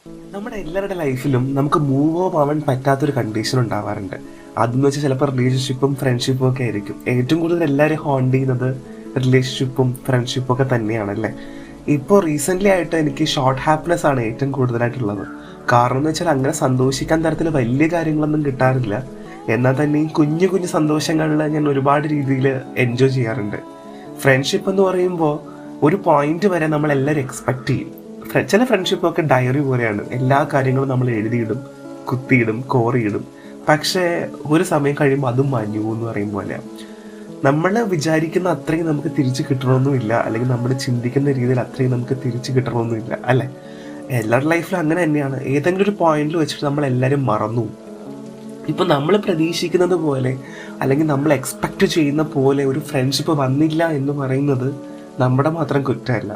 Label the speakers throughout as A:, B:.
A: നമ്മുടെ എല്ലാവരുടെ ലൈഫിലും നമുക്ക് മൂവ് ഓഫ് ആവാൻ പറ്റാത്തൊരു കണ്ടീഷൻ ഉണ്ടാവാറുണ്ട്. അതെന്ന് വെച്ചാൽ ചിലപ്പോൾ റിലേഷൻഷിപ്പും ഫ്രണ്ട്ഷിപ്പും ഒക്കെ ആയിരിക്കും. ഏറ്റവും കൂടുതൽ എല്ലാവരും ഹോണ്ട് ചെയ്യുന്നത് റിലേഷൻഷിപ്പും ഫ്രണ്ട്ഷിപ്പും ഒക്കെ തന്നെയാണല്ലേ. ഇപ്പോൾ റീസെൻ്റ്ലി ആയിട്ട് എനിക്ക് ഷോർട്ട് ഹാപ്പിനെസ് ആണ് ഏറ്റവും കൂടുതലായിട്ടുള്ളത്. കാരണം എന്ന് വെച്ചാൽ അങ്ങനെ സന്തോഷിക്കാൻ തരത്തിൽ വലിയ കാര്യങ്ങളൊന്നും കിട്ടാറില്ല. എന്നാൽ തന്നെയും കുഞ്ഞു കുഞ്ഞു സന്തോഷങ്ങളിൽ ഞാൻ ഒരുപാട് രീതിയിൽ എൻജോയ് ചെയ്യാറുണ്ട്. ഫ്രണ്ട്ഷിപ്പ് എന്ന് പറയുമ്പോൾ ഒരു പോയിന്റ് വരെ നമ്മളെല്ലാവരും എക്സ്പെക്റ്റ് ചെയ്യും. ചില ഫ്രണ്ട്ഷിപ്പൊക്കെ ഡയറി പോലെയാണ്. എല്ലാ കാര്യങ്ങളും നമ്മൾ എഴുതിയിടും, കുത്തിയിടും, കോറിയിടും. പക്ഷേ ഒരു സമയം കഴിയുമ്പോൾ അതും മാഞ്ഞു എന്ന് പറയും പോലെ നമ്മൾ വിചാരിക്കുന്ന അത്രയും നമുക്ക് തിരിച്ചു കിട്ടണമെന്നുമില്ല, അല്ലെങ്കിൽ നമ്മൾ ചിന്തിക്കുന്ന രീതിയിൽ അത്രയും നമുക്ക് തിരിച്ചു കിട്ടണമെന്നുമില്ല അല്ലേ. എല്ലാവരുടെ ലൈഫിലും അങ്ങനെ തന്നെയാണ്. ഏതെങ്കിലും ഒരു പോയിന്റിൽ വെച്ചിട്ട് നമ്മളെല്ലാവരും മറന്നു. ഇപ്പം നമ്മൾ പ്രതീക്ഷിക്കുന്നത് പോലെ അല്ലെങ്കിൽ നമ്മൾ എക്സ്പെക്റ്റ് ചെയ്യുന്ന പോലെ ഒരു ഫ്രണ്ട്ഷിപ്പ് വന്നില്ല എന്ന് പറയുന്നത് നമ്മുടെ മാത്രം കുറ്റമല്ല.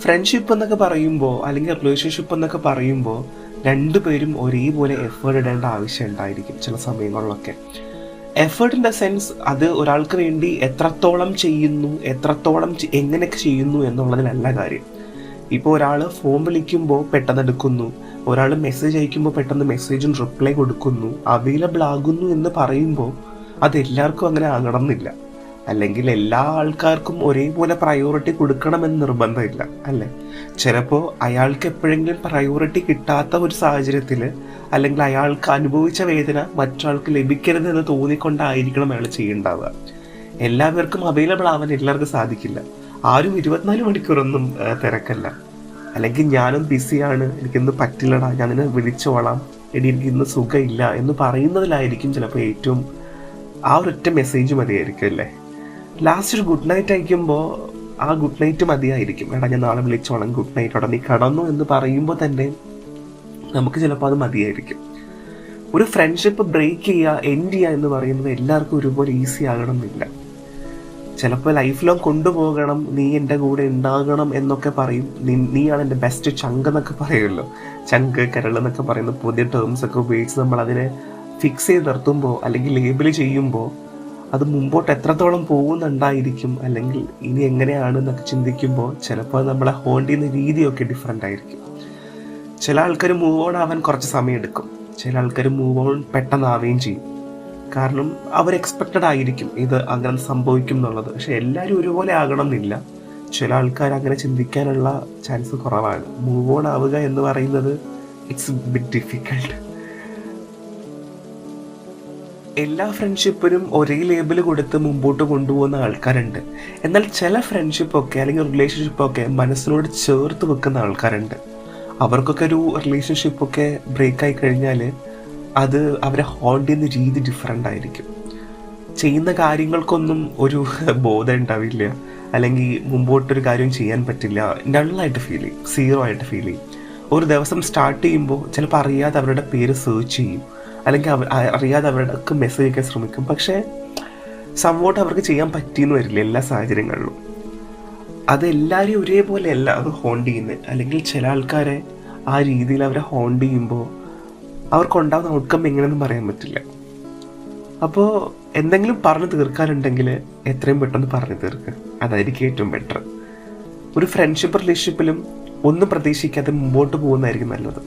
A: ഫ്രണ്ട്ഷിപ്പ് എന്നൊക്കെ പറയുമ്പോൾ അല്ലെങ്കിൽ റിലേഷൻഷിപ്പ് എന്നൊക്കെ പറയുമ്പോൾ രണ്ടുപേരും ഒരേപോലെ എഫേർട്ട് ഇടേണ്ട ആവശ്യം ഉണ്ടായിരിക്കും ചില സമയങ്ങളിലൊക്കെ. എഫേർട്ട് ഇൻ ദ സെൻസ് അത് ഒരാൾക്ക് വേണ്ടി എത്രത്തോളം ചെയ്യുന്നു, എത്രത്തോളം എങ്ങനെയൊക്കെ ചെയ്യുന്നു എന്നുള്ളതിലല്ല കാര്യം. ഇപ്പോൾ ഒരാൾ ഫോൺ വിളിക്കുമ്പോൾ പെട്ടെന്ന് എടുക്കുന്നു, ഒരാൾ മെസ്സേജ് അയക്കുമ്പോൾ പെട്ടെന്ന് മെസ്സേജിന് റിപ്ലൈ കൊടുക്കുന്നു, അവൈലബിൾ ആകുന്നു എന്ന് പറയുമ്പോൾ അത് എല്ലാവർക്കും അങ്ങനെ ആകണമെന്നില്ല. അല്ലെങ്കിൽ എല്ലാ ആൾക്കാർക്കും ഒരേപോലെ പ്രയോറിറ്റി കൊടുക്കണമെന്ന് നിർബന്ധമില്ല അല്ലേ. ചിലപ്പോൾ അയാൾക്ക് എപ്പോഴെങ്കിലും പ്രയോറിറ്റി കിട്ടാത്ത ഒരു സാഹചര്യത്തിൽ അല്ലെങ്കിൽ അയാൾക്ക് അനുഭവിച്ച വേദന മറ്റൊരാൾക്ക് ലഭിക്കരുതെന്ന് തോന്നിക്കൊണ്ടായിരിക്കണം അയാൾ ചെയ്യേണ്ടാവുക. എല്ലാവർക്കും അവൈലബിൾ ആവാൻ എല്ലാവർക്കും സാധിക്കില്ല. ആരും 24 മണിക്കൂറൊന്നും തിരക്കല്ല. അല്ലെങ്കിൽ ഞാനും ബിസിയാണ്, എനിക്കിന്ന് പറ്റില്ലടാ, ഞാൻ നിന്നെ വിളിച്ചോളാം, എനിക്കിന്ന് സുഖമില്ല എന്ന് പറയുന്നതിലായിരിക്കും ചിലപ്പോൾ ഏറ്റവും ആ ഒരൊറ്റ മെസ്സേജ് മതിയായിരിക്കും അല്ലേ. ലാസ്റ്റ് ഒരു ഗുഡ് നൈറ്റ് അയക്കുമ്പോൾ ആ ഗുഡ് നൈറ്റ് മതിയായിരിക്കും. എടാ ഞാൻ നാളെ വിളിച്ചോളാം, ഗുഡ് നൈറ്റോടെ നീ കടന്നു എന്ന് പറയുമ്പോൾ തന്നെ നമുക്ക് ചിലപ്പോൾ അത് മതിയായിരിക്കും. ഒരു ഫ്രണ്ട്ഷിപ്പ് ബ്രേക്ക് ചെയ്യുക, എൻഡ് ചെയ്യുക എന്ന് പറയുന്നത് എല്ലാവർക്കും ഒരുപോലെ ഈസി ആകണമെന്നില്ല. ചിലപ്പോൾ ലൈഫ് ലോങ് കൊണ്ടുപോകണം, നീ എൻ്റെ കൂടെ ഉണ്ടാകണം എന്നൊക്കെ പറയും. നീയാണ് എൻ്റെ ബെസ്റ്റ് ചങ്ക് എന്നൊക്കെ പറയുമല്ലോ. ചങ്ക്, കരൾ എന്നൊക്കെ പറയുന്ന പുതിയ ടേംസ് ഒക്കെ ഉപയോഗിച്ച് നമ്മൾ അതിനെ ഫിക്സ് ചെയ്ത് നിർത്തുമ്പോൾ അല്ലെങ്കിൽ ലേബിൾ ചെയ്യുമ്പോൾ അത് മുമ്പോട്ട് എത്രത്തോളം പോകുന്നുണ്ടായിരിക്കും, അല്ലെങ്കിൽ ഇനി എങ്ങനെയാണ് എന്നൊക്കെ ചിന്തിക്കുമ്പോൾ ചിലപ്പോൾ നമ്മളെ ഹോണ്ട് ചെയ്യുന്ന രീതിയൊക്കെ ഡിഫറെൻ്റ് ആയിരിക്കും. ചില ആൾക്കാർ മൂവ് ഓൺ ആവാൻ കുറച്ച് സമയം എടുക്കും, ചില ആൾക്കാർ മൂവ് ഓൺ പെട്ടെന്നാവുകയും ചെയ്യും. കാരണം അവർ എക്സ്പെക്റ്റഡ് ആയിരിക്കും ഇത് അങ്ങനെ സംഭവിക്കും എന്നുള്ളത്. പക്ഷെ എല്ലാവരും ഒരുപോലെ ആകണം എന്നില്ല. ചില ആൾക്കാർ അങ്ങനെ ചിന്തിക്കാനുള്ള ചാൻസ് കുറവാണ്. മൂവ് ഓൺ ആവുക എന്ന് പറയുന്നത് ഇറ്റ്സ് ബിറ്റ് ഡിഫിക്കൾട്ട്. എല്ലാ ഫ്രണ്ട്ഷിപ്പിനും ഒരേ ലേബിൾ കൊടുത്ത് മുമ്പോട്ട് കൊണ്ടുപോകുന്ന ആൾക്കാരുണ്ട്. എന്നാൽ ചില ഫ്രണ്ട്ഷിപ്പൊക്കെ അല്ലെങ്കിൽ റിലേഷൻഷിപ്പൊക്കെ മനസ്സിനോട് ചേർത്ത് വെക്കുന്ന ആൾക്കാരുണ്ട്. അവർക്കൊക്കെ ഒരു റിലേഷൻഷിപ്പൊക്കെ ബ്രേക്കായി കഴിഞ്ഞാൽ അത് അവരെ ഹോണ്ട് ചെയ്യുന്ന രീതി ഡിഫറെൻ്റ് ആയിരിക്കും. ചെയ്യുന്ന കാര്യങ്ങൾക്കൊന്നും ഒരു ബോധം ഉണ്ടാവില്ല, അല്ലെങ്കിൽ മുമ്പോട്ടൊരു കാര്യം ചെയ്യാൻ പറ്റില്ല. നള്ളായിട്ട് ഫീൽ ചെയ്യും, സീറോ ആയിട്ട് ഫീൽ ചെയ്യും. ഒരു ദിവസം സ്റ്റാർട്ട് ചെയ്യുമ്പോൾ ചിലപ്പോൾ അറിയാതെ അവരുടെ പേര് സെർച്ച് ചെയ്യും, അല്ലെങ്കിൽ അറിയാതെ അവരുടെ മെസ്സേജ് അയക്കാൻ ശ്രമിക്കും. പക്ഷേ സംവോട്ട് അവർക്ക് ചെയ്യാൻ പറ്റിയെന്ന് വരില്ല എല്ലാ സാഹചര്യങ്ങളിലും. അത് എല്ലാവരെയും ഒരേപോലെ അല്ല അത് ഹോണ്ട് ചെയ്യുന്നത്. അല്ലെങ്കിൽ ചില ആൾക്കാരെ ആ രീതിയിൽ അവരെ ഹോണ്ട് ചെയ്യുമ്പോൾ അവർക്കുണ്ടാകുന്ന ഔട്ട്കം എങ്ങനെയൊന്നും പറയാൻ പറ്റില്ല. അപ്പോൾ എന്തെങ്കിലും പറഞ്ഞു തീർക്കാനുണ്ടെങ്കിൽ എത്രയും പെട്ടെന്ന് പറഞ്ഞു തീർക്കുക, അതായിരിക്കും ഏറ്റവും ബെറ്റർ. ഒരു ഫ്രണ്ട്ഷിപ്പ് റിലേഷൻഷിപ്പിലും ഒന്നും പ്രതീക്ഷിക്കാതെ മുമ്പോട്ട് പോകുന്നതായിരിക്കും നല്ലത്.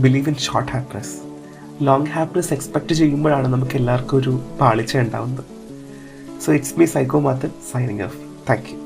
A: Believe in short happiness. Long happiness expect ചെയ്യുമ്പോഴാണ് നമുക്ക് എല്ലാവർക്കും ഒരു പാളിച്ച ഉണ്ടാവുന്നത്. So it's me psycho Mathan signing off. Thank you.